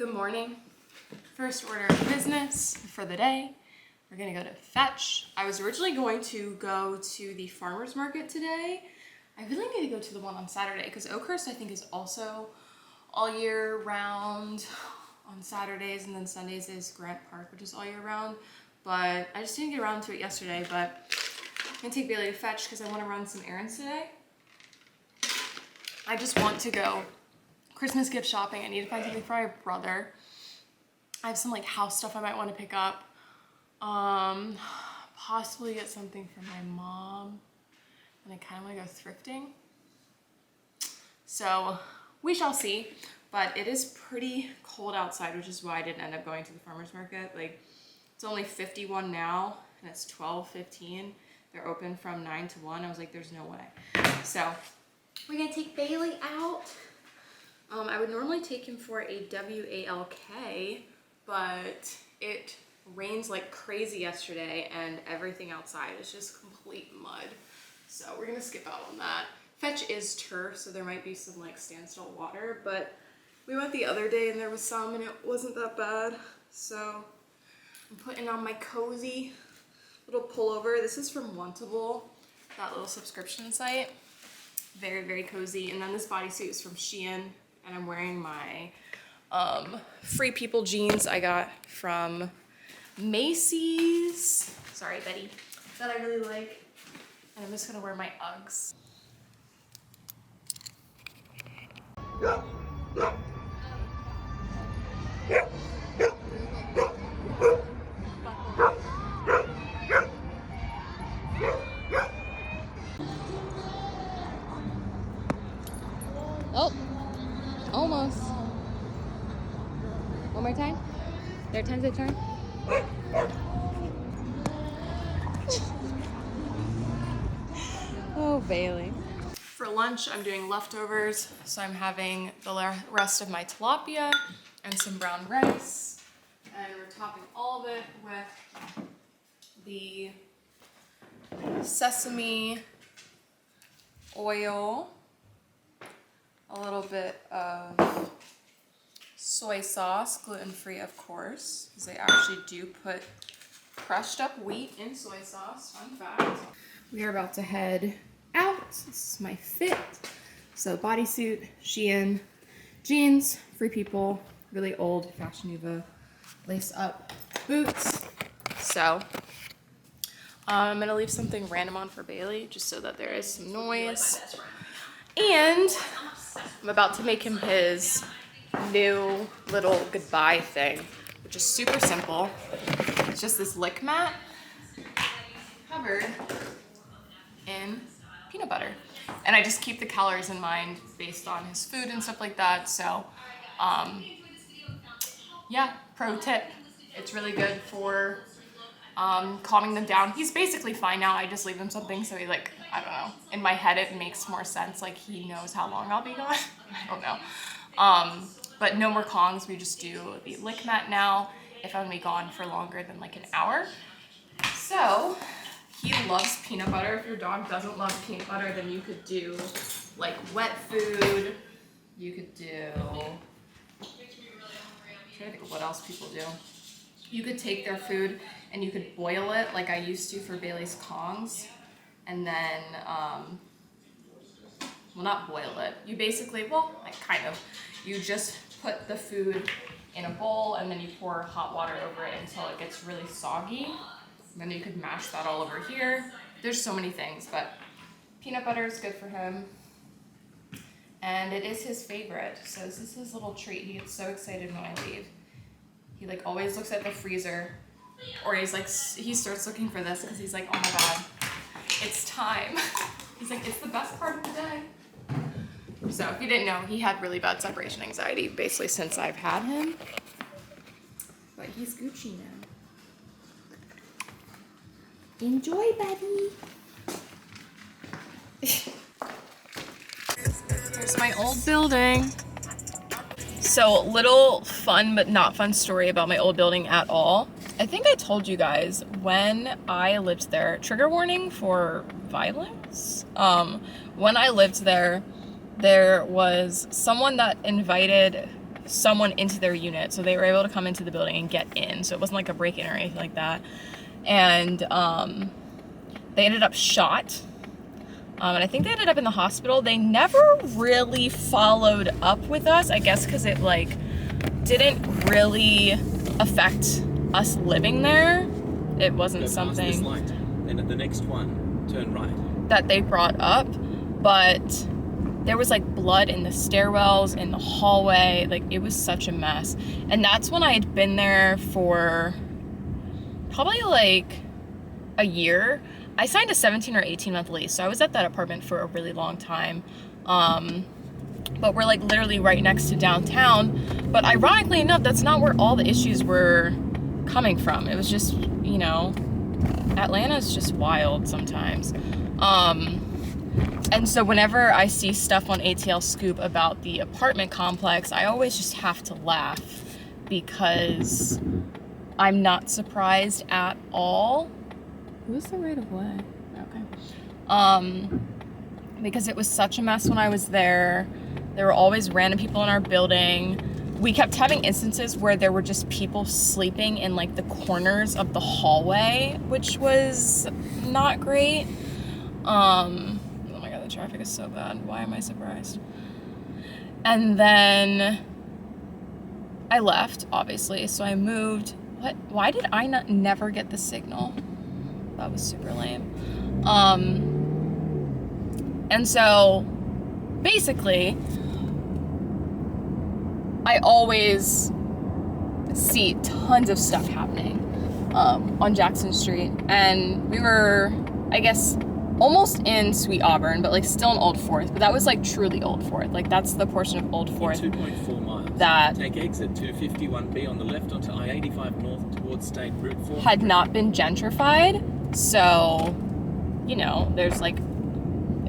Good morning. First order of business for the day. We're gonna go to Fetch. I was originally going to go to the farmer's market today. I really need to go to the one on Saturday because Oakhurst I think is also all year round on Saturdays, and then Sundays is Grant Park, which is all year round. But I just didn't get around to it yesterday, but I'm gonna take Bailey to Fetch because I want to run some errands today. I just want to go Christmas gift shopping. I need to find something for my brother. I have some like house stuff I might want to pick up. Possibly get something for my mom. And I kind of want to go thrifting. So we shall see. But it is pretty cold outside, which is why I didn't end up going to the farmer's market. Like, it's only 51 now and it's 12:15. They're open from 9 to 1. I was like, there's no way. So we're gonna take Bailey out. I would normally take him for a WALK, but it rains like crazy yesterday and everything outside is just complete mud. So we're gonna skip out on that. Fetch is turf, so there might be some like standstill water, but we went the other day and there was some and it wasn't that bad. So I'm putting on my cozy little pullover. This is from Wantable, that little subscription site. Very, very cozy. And then this bodysuit is from Shein, and I'm wearing my Free People jeans I got from Macy's. Sorry, Betty. That I really like. And I'm just gonna wear my Uggs. Oh, almost. One more time. There are times I turn. Oh, Bailey. For lunch, I'm doing leftovers. So I'm having the rest of my tilapia and some brown rice. And we're topping all of it with the sesame oil, a little bit of soy sauce, gluten-free of course, because they actually do put crushed up wheat in soy sauce, fun fact. We are about to head out. This is my fit. So bodysuit, Shein, jeans, Free People, really old Fashion Nova lace up boots. So I'm gonna leave something random on for Bailey just so that there is some noise. And I'm about to make him his new little goodbye thing, which is super simple. It's just this lick mat covered in peanut butter. And I just keep the calories in mind based on his food and stuff like that. So, yeah, pro tip. It's really good for calming them down. He's basically fine now. I just leave him something so he like, I don't know. In my head, it makes more sense. Like he knows how long I'll be gone. I don't know. But no more Kongs. We just do the lick mat now if I'm gonna be gone for longer than like an hour. So he loves peanut butter. If your dog doesn't love peanut butter, then you could do like wet food. You could do, I'm trying to think of what else people do. You could take their food and you could boil it like I used to for Bailey's Kongs. And then, well, not boil it. You basically, well, like kind of. You just put the food in a bowl and then you pour hot water over it until it gets really soggy. And then you could mash that all over here. There's so many things, but peanut butter is good for him. And it is his favorite. So this is his little treat. He gets so excited when I leave. He like always looks at the freezer, or he's like, he starts looking for this because he's like, oh my God, it's time. He's like, it's the best part of the day. So if you didn't know, he had really bad separation anxiety basically since I've had him. But he's Gucci now. Enjoy, buddy. Here's my old building. So little fun but not fun story about my old building at all. I think I told you guys when I lived there, trigger warning for violence. When I lived there, there was someone that invited someone into their unit, so they were able to come into the building and get in, so it wasn't like a break-in or anything like that. And they ended up shot, and I think they ended up in the hospital. They never really followed up with us, I guess because it like didn't really affect us living there. It wasn't something this light, and at the next one turn right, that they brought up, but there was like blood in the stairwells, in the hallway, like it was such a mess. And that's when I had been there for probably like a year. I signed a 17 or 18 month lease, so I was at that apartment for a really long time. But we're like literally right next to downtown. But ironically enough, that's not where all the issues were coming from. It was just, you know, Atlanta's just wild sometimes. And so whenever I see stuff on ATL Scoop about the apartment complex, I always just have to laugh because I'm not surprised at all. Who's the right of way? Okay. Because it was such a mess when I was there. There were always random people in our building. We kept having instances where there were just people sleeping in like the corners of the hallway, which was not great. Oh my god, the traffic is so bad. Why am I surprised? And then I left, obviously, so I moved. What? Why did I never get the signal? That was super lame. And so basically, I always see tons of stuff happening on Jackson Street, and we were, I guess, almost in Sweet Auburn, but like still in Old Fourth. But that was like truly Old Fourth. Like that's the portion of Old Fourth. 2.4 miles. That take exit 251B on the left onto I-85 north towards State Route 4. Had not been gentrified, so you know, there's like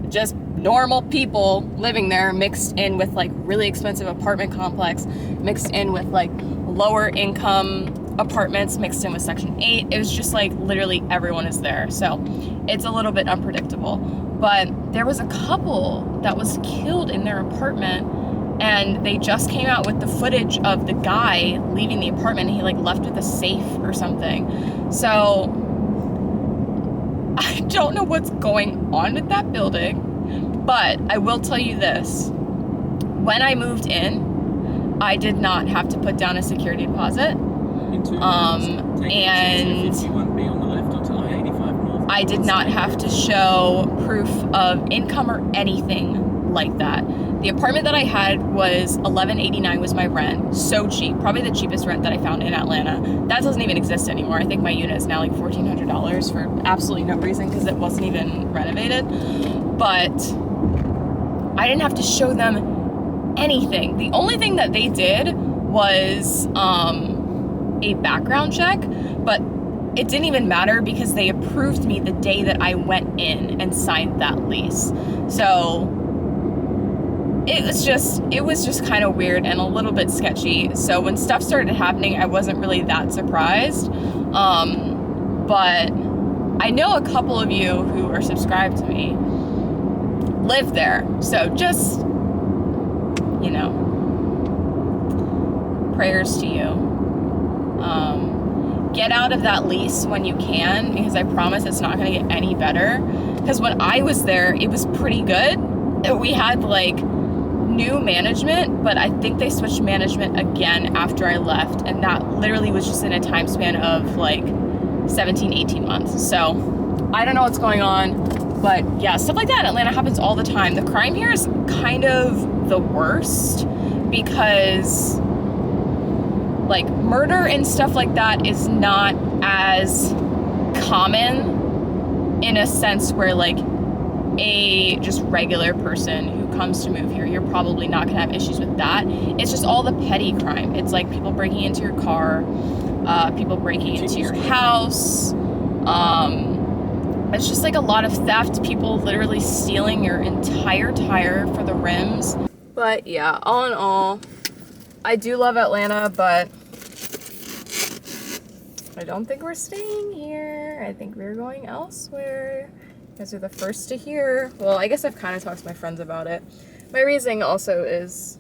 just normal people living there mixed in with like really expensive apartment complex, mixed in with like lower income apartments, mixed in with Section 8. It was just like literally everyone is there. So it's a little bit unpredictable. But there was a couple that was killed in their apartment, and they just came out with the footage of the guy leaving the apartment. He like left with a safe or something. So I don't know what's going on with that building, but I will tell you this. When I moved in, I did not have to put down a security deposit. And I did not have to show proof of income or anything like that. The apartment that I had was $11.89 was my rent. So cheap. Probably the cheapest rent that I found in Atlanta. That doesn't even exist anymore. I think my unit is now like $1,400 for absolutely no reason because it wasn't even renovated. But I didn't have to show them anything. The only thing that they did was a background check, but it didn't even matter because they approved me the day that I went in and signed that lease. So it was just kind of weird and a little bit sketchy. So when stuff started happening, I wasn't really that surprised. But I know a couple of you who are subscribed to me live there. So just, you know, prayers to you. Get out of that lease when you can, because I promise it's not going to get any better. Because when I was there, it was pretty good. We had like new management, but I think they switched management again after I left, and that literally was just in a time span of like 17, 18 months. So I don't know what's going on, but yeah, stuff like that in Atlanta happens all the time. The crime here is kind of the worst because like murder and stuff like that is not as common in a sense where like a just regular person who comes to move here, you're probably not gonna have issues with that. It's just all the petty crime. It's like people breaking into your car, people breaking into your house. It's just like a lot of theft, people literally stealing your entire tire for the rims. But yeah, all in all, I do love Atlanta, but I don't think we're staying here. I think we're going elsewhere. You guys are the first to hear. Well, I guess I've kind of talked to my friends about it. My reasoning also is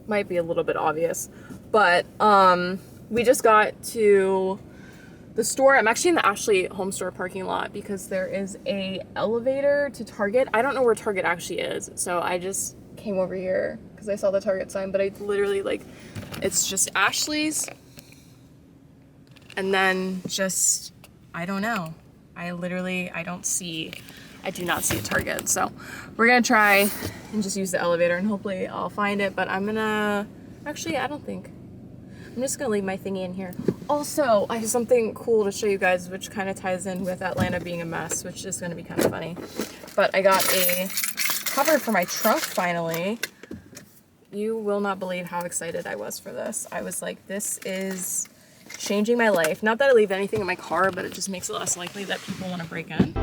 might be a little bit obvious, but we just got to the store. I'm actually in the Ashley home store parking lot because there is a elevator to Target. I don't know where Target actually is, so I just came over here because I saw the Target sign, but I literally like, it's just Ashley's and then just, I don't know. I do not see a Target. So we're gonna try and just use the elevator and hopefully I'll find it, but I'm just gonna leave my thingy in here. Also, I have something cool to show you guys, which kind of ties in with Atlanta being a mess, which is gonna be kind of funny. But I got a cover for my trunk finally. You will not believe how excited I was for this. I was like, this is changing my life. Not that I leave anything in my car, but it just makes it less likely that people want to break in.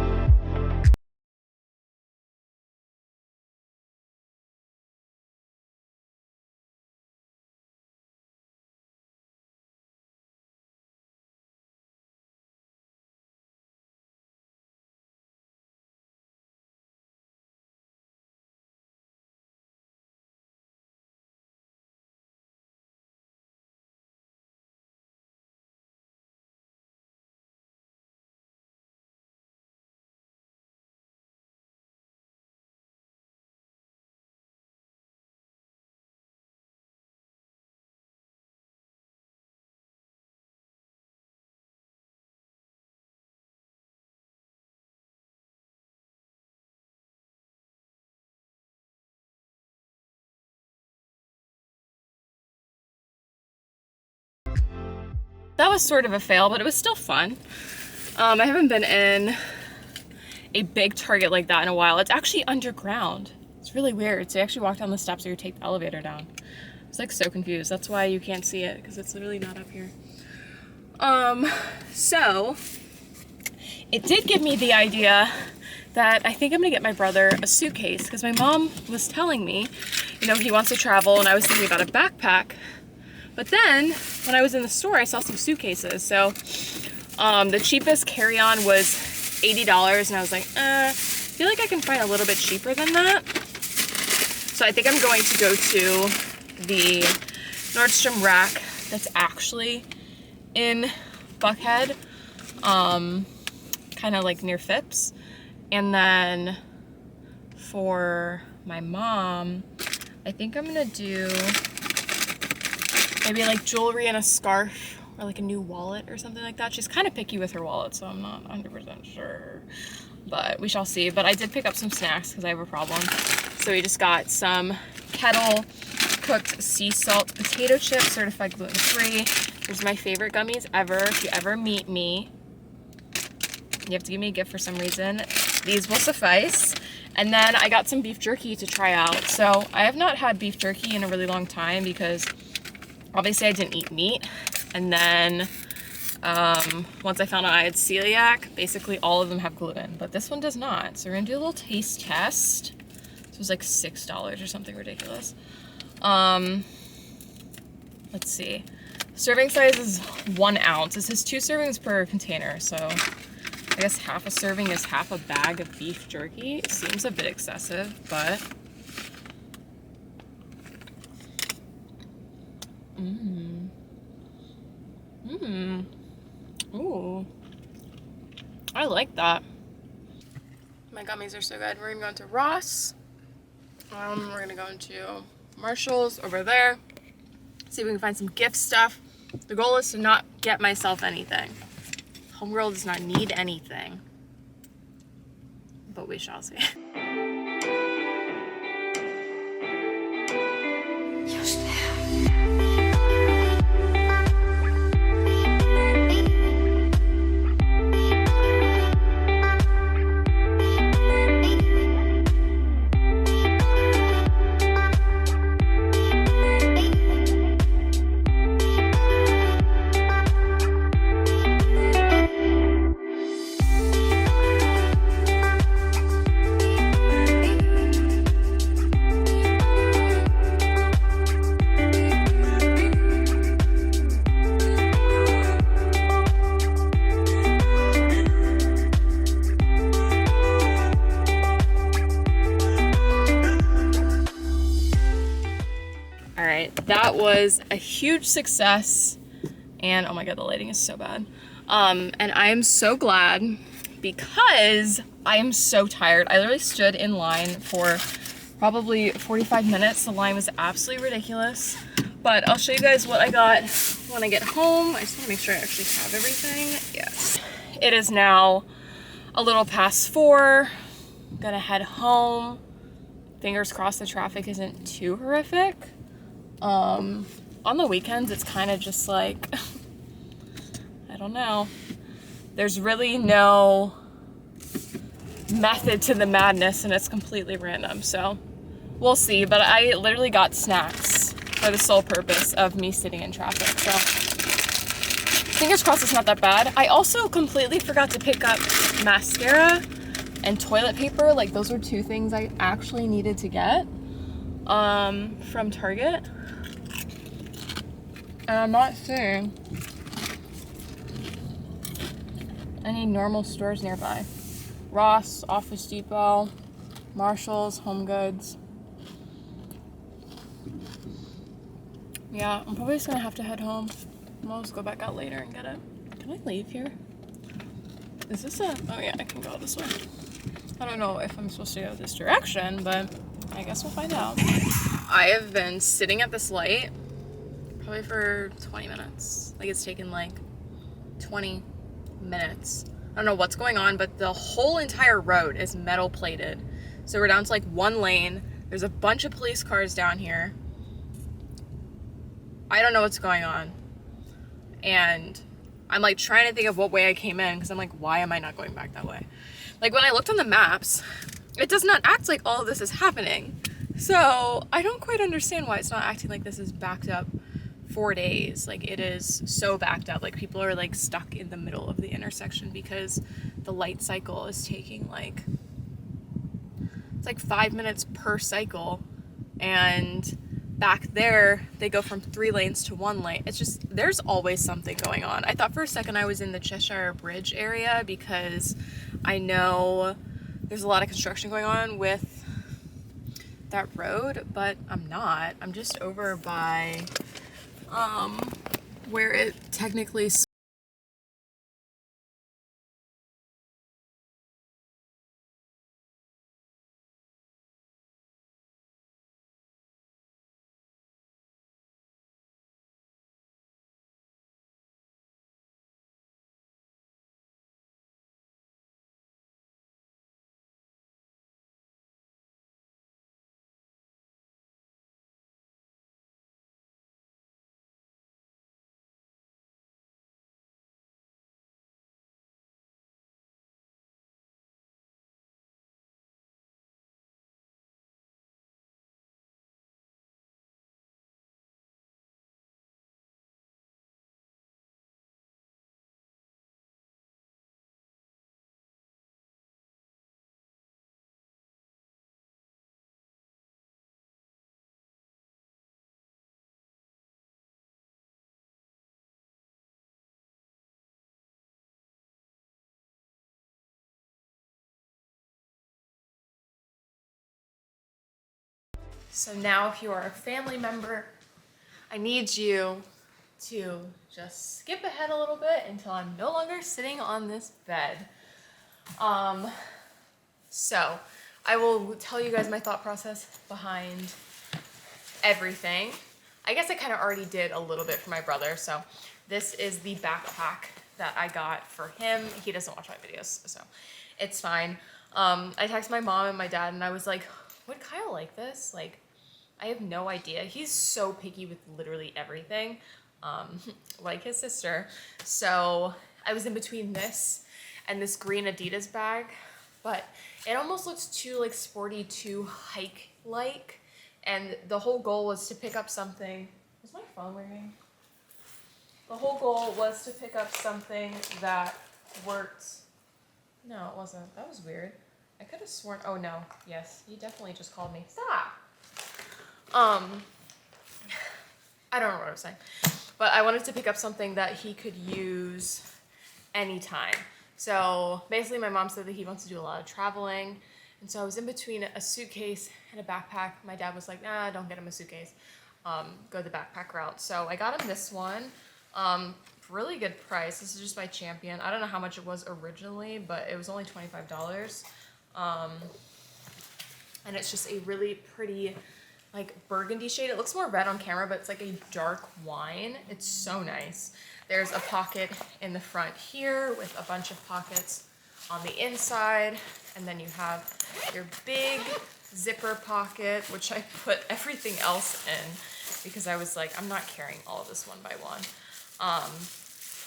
That was sort of a fail, but it was still fun. I haven't been in a big Target like that in a while. It's actually underground. It's really weird. So you actually walk down the steps or you take the elevator down. I was like so confused. That's why you can't see it, because it's literally not up here. So it did give me the idea that I think I'm gonna get my brother a suitcase, because my mom was telling me, you know, he wants to travel, and I was thinking about a backpack. But then when I was in the store, I saw some suitcases. So the cheapest carry-on was $80, and I was like, I feel like I can find a little bit cheaper than that. So I think I'm going to go to the Nordstrom rack that's actually in Buckhead, kind of like near Phipps. And then for my mom, I think I'm gonna do maybe like jewelry and a scarf or like a new wallet or something like that. She's kind of picky with her wallet, so I'm not 100% sure, but we shall see. But I did pick up some snacks because I have a problem. So we just got some kettle cooked sea salt potato chips, certified gluten-free. These are my favorite gummies ever. If you ever meet me, you have to give me a gift for some reason. These will suffice. And then I got some beef jerky to try out. So I have not had beef jerky in a really long time because obviously I didn't eat meat. And then once I found out I had celiac, basically all of them have gluten, but this one does not. So we're gonna do a little taste test. This was like $6 or something ridiculous. Let's see. Serving size is 1 ounce. This is 2 servings per container, so I guess half a serving is half a bag of beef jerky. It seems a bit excessive, but ooh, I like that. My gummies are so good. We're gonna go into Ross. We're gonna go into Marshall's over there. See if we can find some gift stuff. The goal is to not get myself anything. Homegirl does not need anything, but we shall see. that was a huge success. And oh my god, the lighting is so bad. And I am so glad because I am so tired. I literally stood in line for probably 45 minutes. The line was absolutely ridiculous. But I'll show you guys what I got when I get home. I just want to make sure I actually have everything. Yes. It is now a little past 4. I'm gonna head home. Fingers crossed the traffic isn't too horrific. On the weekends, it's kind of just like, I don't know. There's really no method to the madness and it's completely random. So we'll see, but I literally got snacks for the sole purpose of me sitting in traffic. So fingers crossed it's not that bad. I also completely forgot to pick up mascara and toilet paper. Like those were 2 things I actually needed to get from Target. And I'm not seeing any normal stores nearby. Ross, Office Depot, Marshall's, Home Goods. Yeah, I'm probably just gonna have to head home. I'll just go back out later and get it. Can I leave here? Is this a, oh yeah, I can go this way. I don't know if I'm supposed to go this direction, but I guess we'll find out. I have been sitting at this light probably for 20 minutes. Like it's taken like 20 minutes. I don't know what's going on, but the whole entire road is metal plated. So we're down to like 1 lane. There's a bunch of police cars down here. I don't know what's going on. And I'm like trying to think of what way I came in because I'm like, why am I not going back that way? Like when I looked on the maps, it does not act like all of this is happening. So I don't quite understand why it's not acting like this is backed up 4 days. Like it is so backed up. Like people are like stuck in the middle of the intersection because the light cycle is taking like, it's like 5 minutes per cycle. And back there, they go from 3 lanes to 1 lane. It's just, there's always something going on. I thought for a second I was in the Cheshire Bridge area because I know there's a lot of construction going on with that road, but I'm not. I'm just over by where it technically So now if you are a family member, I need you to just skip ahead a little bit until I'm no longer sitting on this bed. So I will tell you guys my thought process behind everything. I guess I kind of already did a little bit for my brother. So this is the backpack that I got for him. He doesn't watch my videos, so it's fine. I texted my mom and my dad and I was like, would Kyle like this? Like, I have no idea. He's so picky with literally everything, like his sister. So I was in between this and this green Adidas bag, but it almost looks too like sporty, too hike-like. And the whole goal was to pick up something. Is my phone ringing? The whole goal was to pick up something that worked. No, it wasn't. That was weird. I could have sworn. Oh no. Yes, he definitely just called me. Stop. I don't know what I was saying, but I wanted to pick up something that he could use anytime. So basically my mom said that he wants to do a lot of traveling. And so I was in between a suitcase and a backpack. My dad was like, nah, don't get him a suitcase. go the backpack route. So I got him this one. Really good price. This is just by Champion. I don't know how much it was originally, but it was only $25. And it's just a really pretty like burgundy shade. It looks more red on camera, but it's like a dark wine. It's so nice. There's a pocket in the front here with a bunch of pockets on the inside. And then you have your big zipper pocket, which I put everything else in because I was like, I'm not carrying all of this one by one.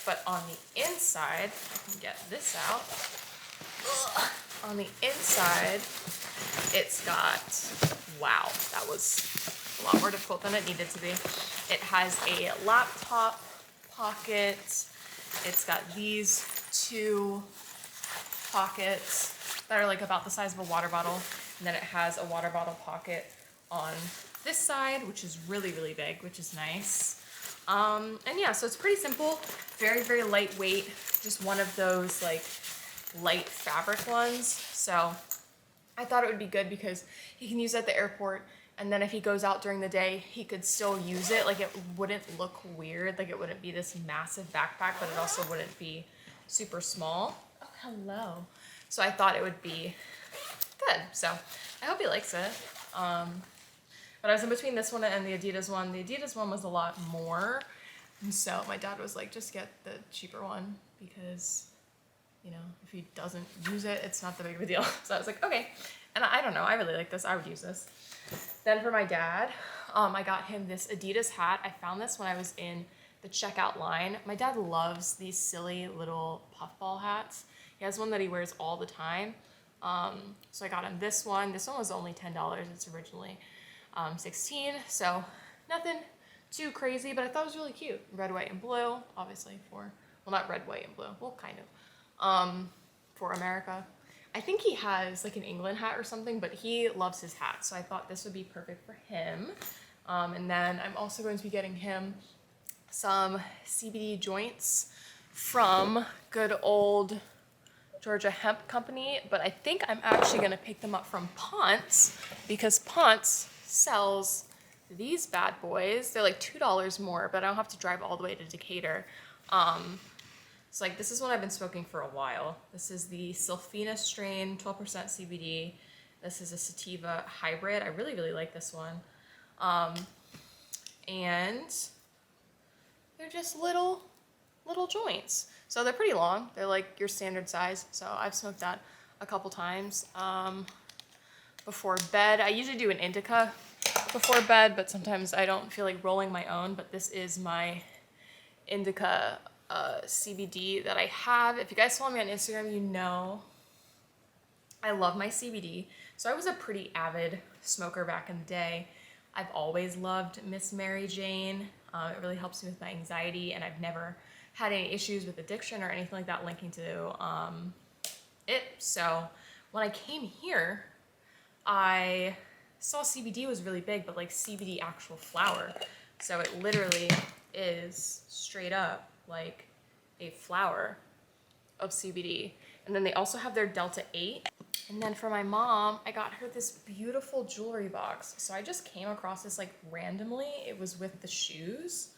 But on the inside, I can get this out. Ugh. On the inside, it's got, wow, that was a lot more difficult than it needed to be. It has a laptop pocket. It's got these two pockets that are like about the size of a water bottle. And then it has a water bottle pocket on this side, which is really, really big, which is nice. And yeah, so it's pretty simple, very, very lightweight, just one of those like light fabric ones. So I thought it would be good because he can use it at the airport, and then if he goes out during the day, he could still use it. Like it wouldn't look weird, like it wouldn't be this massive backpack, but it also wouldn't be super small. Oh, hello. So I thought it would be good. So I hope he likes it. But I was in between this one and the Adidas one. The Adidas one was a lot more. And so my dad was like, just get the cheaper one because, you know, if he doesn't use it, it's not that big of a deal. So I was like, okay. And I don't know, I really like this. I would use this. Then for my dad, I got him this Adidas hat. I found this when I was in the checkout line. My dad loves these silly little puffball hats. He has one that he wears all the time. So I got him this one. This one was only $10. It's originally $16, so nothing too crazy, but I thought it was really cute. Red, white, and blue, obviously for, well, not red, white, and blue, well, kind of, for America. I think he has like an England hat or something, but he loves his hat, so I thought this would be perfect for him. And then I'm also going to be getting him some CBD joints from good old Georgia Hemp Company, but I think I'm actually gonna pick them up from Ponce because Ponce sells these bad boys. They're like $2 more, but I don't have to drive all the way to Decatur. So like this is one I've been smoking for a while. This is the Sulfina strain, 12% CBD. This is a sativa hybrid. I really, really like this one. And they're just little joints. So they're pretty long. They're like your standard size. So I've smoked that a couple times. Before bed, I usually do an indica before bed, but sometimes I don't feel like rolling my own, but this is my indica CBD that I have. If you guys follow me on Instagram, you know I love my CBD. So I was a pretty avid smoker back in the day. I've always loved Miss Mary Jane. It really helps me with my anxiety, and I've never had any issues with addiction or anything like that linking to it. So when I came here, I saw CBD was really big, but like CBD actual flower. So it literally is straight up like a flower of CBD. And then they also have their Delta 8. And then for my mom, I got her this beautiful jewelry box. So I just came across this like randomly. It was with the shoes.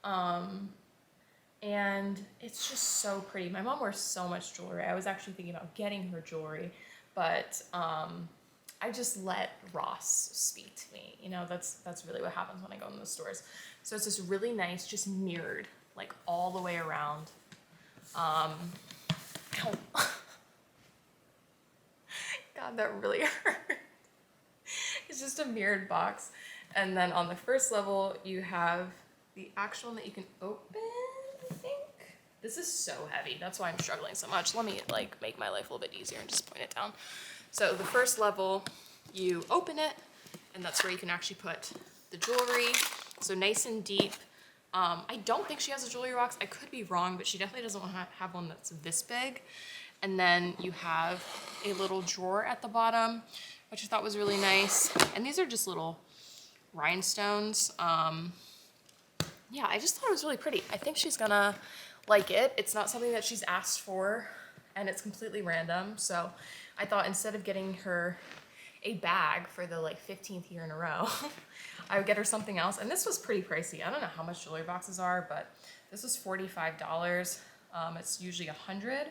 And it's just so pretty. My mom wears so much jewelry. I was actually thinking about getting her jewelry, but I just let Ross speak to me. You know, that's really what happens when I go in those stores. So it's just really nice, just mirrored, like all the way around. Ow. God, that really hurt. It's just a mirrored box. And then on the first level, you have the actual one that you can open, I think. This is so heavy. That's why I'm struggling so much. Let me like make my life a little bit easier and just point it down. So the first level, you open it, and that's where you can actually put the jewelry. So nice and deep. I don't think she has a jewelry box. I could be wrong, but she definitely doesn't want to have one that's this big. And then you have a little drawer at the bottom, which I thought was really nice. And these are just little rhinestones. Yeah, I just thought it was really pretty. I think she's gonna like it. It's not something that she's asked for, and it's completely random. So I thought instead of getting her a bag for the like 15th year in a row. I would get her something else, and this was pretty pricey. I don't know how much jewelry boxes are, but this was $45. It's usually $100,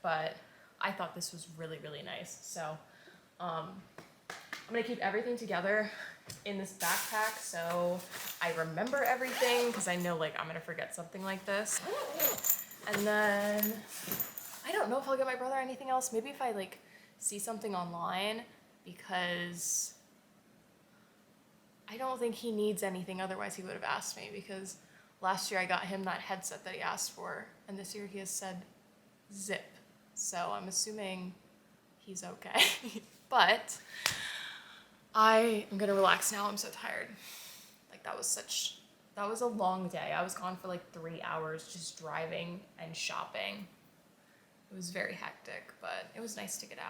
but I thought this was really, really nice. So I'm gonna keep everything together in this backpack so I remember everything, because I know like I'm gonna forget something like this. And then I don't know if I'll get my brother anything else. Maybe if I like see something online, because I don't think he needs anything, otherwise he would have asked me, because last year I got him that headset that he asked for, and this year he has said zip. So I'm assuming he's okay. But I am gonna relax now. I'm so tired. Like that was a long day. I was gone for like 3 hours just driving and shopping. It was very hectic, but it was nice to get out.